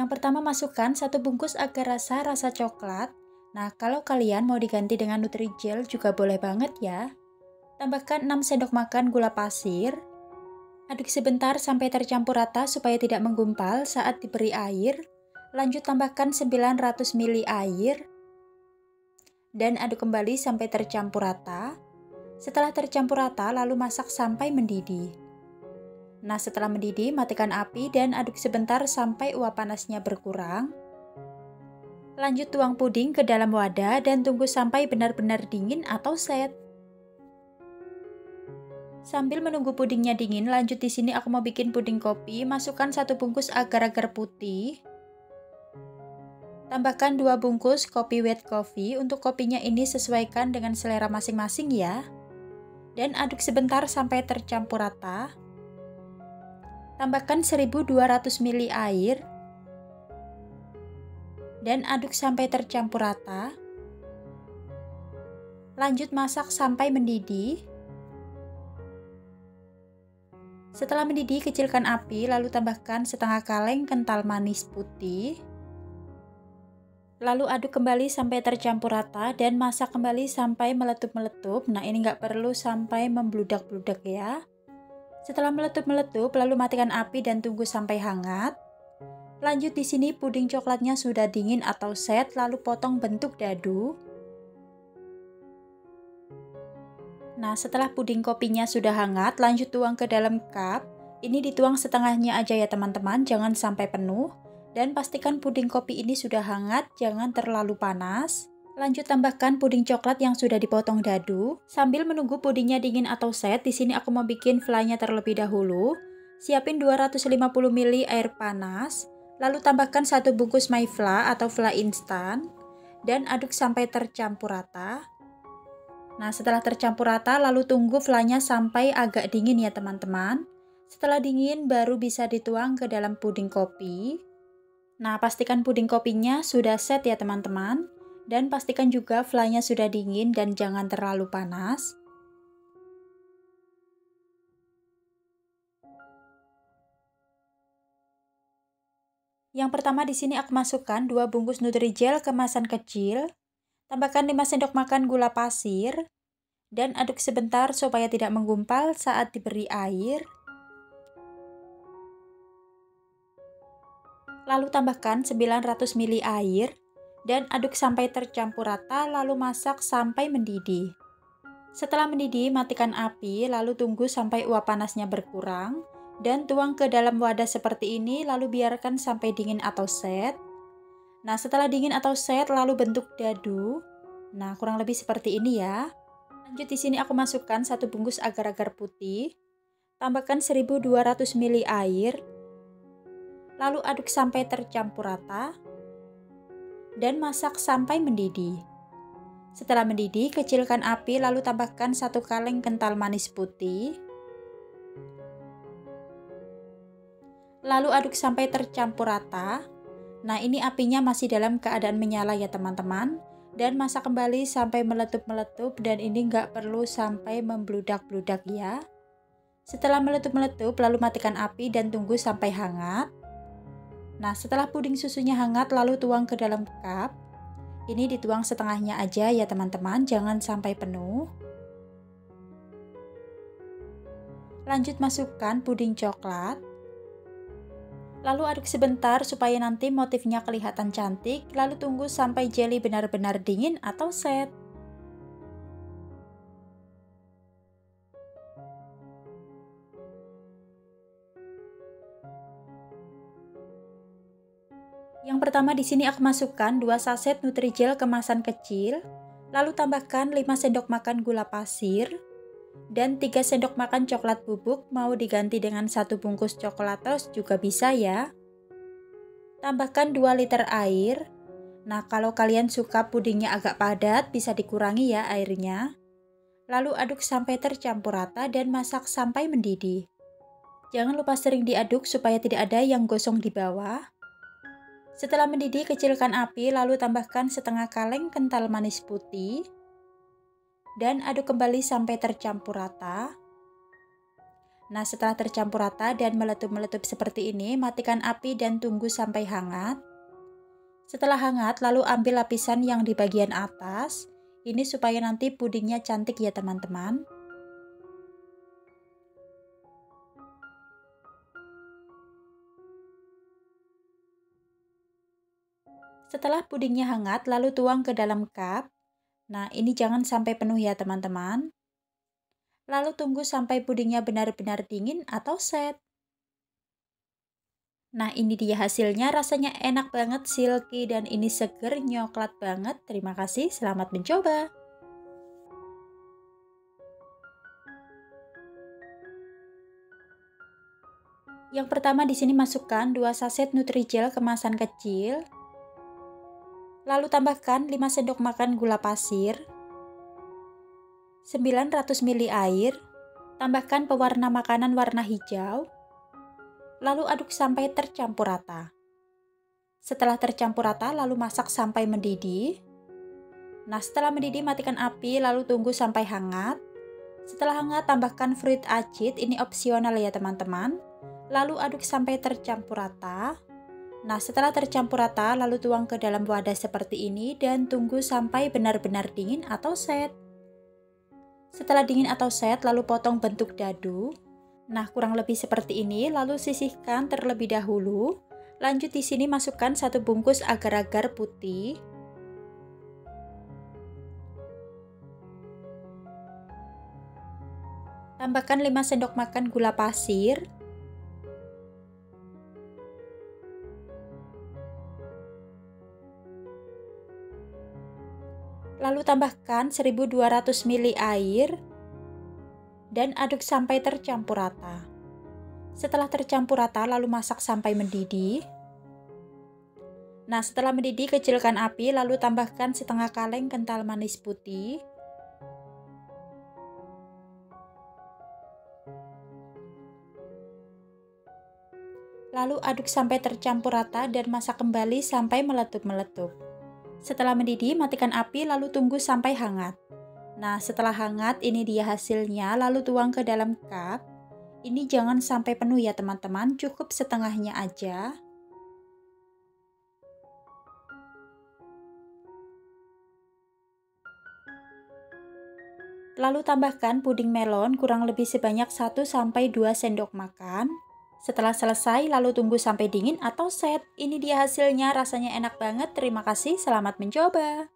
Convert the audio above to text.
Yang pertama, masukkan 1 bungkus agar rasa coklat. Nah, kalau kalian mau diganti dengan Nutrijel juga boleh banget ya. Tambahkan 6 sendok makan gula pasir. Aduk sebentar sampai tercampur rata supaya tidak menggumpal saat diberi air. Lanjut tambahkan 900 ml air. Dan aduk kembali sampai tercampur rata. Setelah tercampur rata, lalu masak sampai mendidih. Nah, setelah mendidih, matikan api dan aduk sebentar sampai uap panasnya berkurang. Lanjut tuang puding ke dalam wadah dan tunggu sampai benar-benar dingin atau set. Sambil menunggu pudingnya dingin, lanjut di sini aku mau bikin puding kopi. Masukkan 1 bungkus agar-agar putih. Tambahkan 2 bungkus kopi white coffee. Untuk kopinya ini sesuaikan dengan selera masing-masing ya. Dan aduk sebentar sampai tercampur rata. Tambahkan 1200 ml air. Dan aduk sampai tercampur rata. Lanjut masak sampai mendidih. Setelah mendidih, kecilkan api, lalu tambahkan setengah kaleng kental manis putih. Lalu aduk kembali sampai tercampur rata dan masak kembali sampai meletup-meletup. Nah, ini nggak perlu sampai membludak-bludak ya. Setelah meletup-meletup, lalu matikan api dan tunggu sampai hangat. Lanjut di sini puding coklatnya sudah dingin atau set, lalu potong bentuk dadu. Nah, setelah puding kopinya sudah hangat, lanjut tuang ke dalam cup. Ini dituang setengahnya aja ya teman-teman, jangan sampai penuh. Dan pastikan puding kopi ini sudah hangat, jangan terlalu panas. Lanjut tambahkan puding coklat yang sudah dipotong dadu. Sambil menunggu pudingnya dingin atau set, di sini aku mau bikin flannya terlebih dahulu. Siapin 250 ml air panas. Lalu tambahkan 1 bungkus myfla atau fla instan. Dan aduk sampai tercampur rata. Nah, setelah tercampur rata, lalu tunggu flannya sampai agak dingin ya teman-teman. Setelah dingin, baru bisa dituang ke dalam puding kopi. Nah, pastikan puding kopinya sudah set ya teman-teman. Dan pastikan juga flanya sudah dingin dan jangan terlalu panas. Yang pertama di sini aku masukkan 2 bungkus Nutrijel kemasan kecil. Tambahkan 5 sendok makan gula pasir. Dan aduk sebentar supaya tidak menggumpal saat diberi air. Lalu tambahkan 900 ml air. Dan aduk sampai tercampur rata, lalu masak sampai mendidih. Setelah mendidih, matikan api, lalu tunggu sampai uap panasnya berkurang. Dan tuang ke dalam wadah seperti ini, lalu biarkan sampai dingin atau set. Nah, setelah dingin atau set, lalu bentuk dadu. Nah, kurang lebih seperti ini ya. Lanjut di sini aku masukkan 1 bungkus agar-agar putih. Tambahkan 1200 ml air. Lalu aduk sampai tercampur rata. Dan masak sampai mendidih. Setelah mendidih, kecilkan api lalu tambahkan 1 kaleng kental manis putih. Lalu aduk sampai tercampur rata. Nah, ini apinya masih dalam keadaan menyala ya teman-teman. Dan masak kembali sampai meletup-meletup dan ini nggak perlu sampai membludak-bludak ya. Setelah meletup-meletup, lalu matikan api dan tunggu sampai hangat. Nah, setelah puding susunya hangat, lalu tuang ke dalam cup. Ini dituang setengahnya aja ya teman-teman, jangan sampai penuh. Lanjut masukkan puding coklat. Lalu aduk sebentar supaya nanti motifnya kelihatan cantik, lalu tunggu sampai jelly benar-benar dingin atau set. Yang pertama di sini aku masukkan 2 saset Nutrijel kemasan kecil, lalu tambahkan 5 sendok makan gula pasir dan 3 sendok makan coklat bubuk, mau diganti dengan 1 bungkus coklatos juga bisa ya. Tambahkan 2 liter air. Nah, kalau kalian suka pudingnya agak padat, bisa dikurangi ya airnya. Lalu aduk sampai tercampur rata dan masak sampai mendidih. Jangan lupa sering diaduk supaya tidak ada yang gosong di bawah. Setelah mendidih, kecilkan api, lalu tambahkan setengah kaleng kental manis putih. Dan aduk kembali sampai tercampur rata. Nah, setelah tercampur rata dan meletup-meletup seperti ini, matikan api dan tunggu sampai hangat. Setelah hangat, lalu ambil lapisan yang di bagian atas. Ini supaya nanti pudingnya cantik ya teman-teman. Setelah pudingnya hangat, lalu tuang ke dalam cup. Nah, ini jangan sampai penuh ya teman-teman. Lalu tunggu sampai pudingnya benar-benar dingin atau set. Nah, ini dia hasilnya, rasanya enak banget, silky, dan ini seger, nyoklat banget. Terima kasih, selamat mencoba. Yang pertama di sini masukkan 2 saset Nutrijel kemasan kecil. Lalu tambahkan 5 sendok makan gula pasir, 900 ml air, tambahkan pewarna makanan warna hijau, lalu aduk sampai tercampur rata. Setelah tercampur rata, lalu masak sampai mendidih. Nah, setelah mendidih matikan api, lalu tunggu sampai hangat. Setelah hangat, tambahkan fruit acid, ini opsional ya teman-teman. Lalu aduk sampai tercampur rata. Nah, setelah tercampur rata, lalu tuang ke dalam wadah seperti ini dan tunggu sampai benar-benar dingin atau set. Setelah dingin atau set, lalu potong bentuk dadu. Nah, kurang lebih seperti ini, lalu sisihkan terlebih dahulu. Lanjut di sini masukkan 1 bungkus agar-agar putih. Tambahkan 5 sendok makan gula pasir. Lalu tambahkan 1200 ml air dan aduk sampai tercampur rata. Setelah tercampur rata, lalu masak sampai mendidih. Nah, setelah mendidih, kecilkan api, lalu tambahkan setengah kaleng kental manis putih. Lalu aduk sampai tercampur rata dan masak kembali sampai meletup-meletup. Setelah mendidih, matikan api lalu tunggu sampai hangat. Nah, setelah hangat, ini dia hasilnya, lalu tuang ke dalam cup. Ini jangan sampai penuh ya teman-teman, cukup setengahnya aja. Lalu tambahkan puding melon kurang lebih sebanyak 1-2 sendok makan. Setelah selesai, lalu tunggu sampai dingin atau set. Ini dia hasilnya, rasanya enak banget. Terima kasih, selamat mencoba.